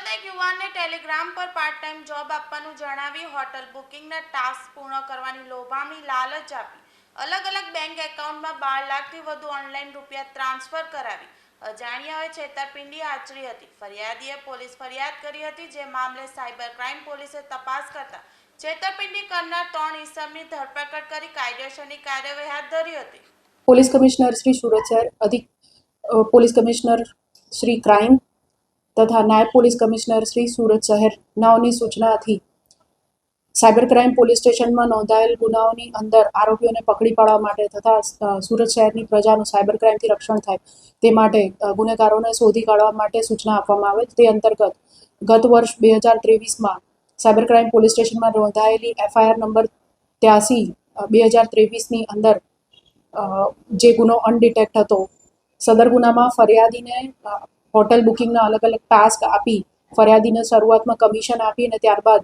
સુરતના એક યુવાનને ટેલિગ્રામ પર પાર્ટ ટાઈમ જોબ આપવાનું જણાવી હોટલ બુકિંગના ટાસ્ક પૂર્ણ કરવાની લોભામણી લાલચ આપી અલગ-અલગ બેંક એકાઉન્ટમાં 12 લાખથી વધુ ઓનલાઈન રૂપિયા ટ્રાન્સફર કરાવી અજાણ્યાઓએ છેતરપિંડી આચરી હતી. ફરિયાદીએ પોલીસ ફરિયાદ કરી હતી, જે મામલે સાયબર ક્રાઇમ પોલીસે તપાસ કરતા છેતરપિંડી કરનાર 3 ઇસમની ધરપકડ કરી કાયદેસરની કાર્યવાહી હાથ ધરી હતી. પોલીસ કમિશનર શ્રી સુરત શહેર, અધિક પોલીસ કમિશનર શ્રી ક્રાઇમ તથા નાયબ પોલીસ કમિશનર શ્રી સુરત શહેર નાઓની સૂચનાથી સાયબર ક્રાઇમ પોલીસ સ્ટેશનમાં નોંધાયેલ ગુનાઓની અંદર આરોપીઓને પકડી પાડવા માટે તથા સુરત શહેરની પ્રજાનું સાયબર ક્રાઇમથી રક્ષણ થાય તે માટે ગુનેગારોને શોધી કાઢવા માટે સૂચના આપવામાં આવેલ. તે અંતર્ગત ગત વર્ષ 2023માં સાયબર ક્રાઇમ પોલીસ સ્ટેશનમાં નોંધાયેલી FIR નંબર 83/2023ની અંદર જે ગુનો અનડિટેક્ટ હતો, સદર ગુનામાં ફરિયાદીને હોટલ બુકિંગના અલગ-અલગ ટાસ્ક આપી ફરિયાદીને શરૂઆતમાં કમિશન આપી અને ત્યારબાદ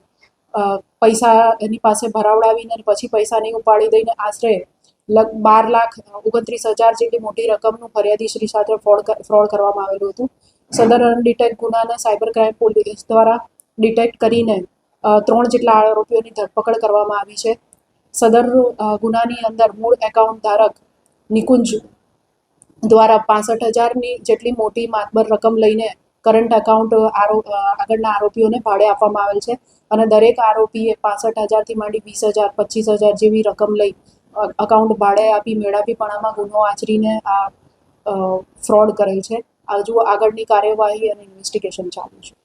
પૈસા એની પાસે ભરાવડાવીને પછી પૈસા નહીં ઉપાડી દઈને આશરે 12,29,000 જેટલી મોટી રકમનું ફરિયાદીશ્રી સાથે ફ્રોડ કરવામાં આવેલું હતું. સદર અનડિટેક્ટ ગુનાના સાયબર ક્રાઇમ પોલીસ દ્વારા ડિટેક્ટ કરીને 3 જેટલા આરોપીઓની ધરપકડ કરવામાં આવી છે. સદર ગુનાની અંદર મૂળ એકાઉન્ટ ધારક નિકુંજ દ્વારા 65,000ની જેટલી મોટી માતબર રકમ લઈને કરંટ એકાઉન્ટ આગળના આરોપીઓને ભાડે આપવામાં આવેલ છે અને દરેક આરોપીએ 65,000થી માંડી 20,000, 25,000 જેવી રકમ લઈ એકાઉન્ટ ભાડે આપી મેળાપીપણામાં ગુનો આચરીને આ ફ્રોડ કરેલ છે. હજુ આગળની કાર્યવાહી અને ઇન્વેસ્ટિગેશન ચાલુ છે.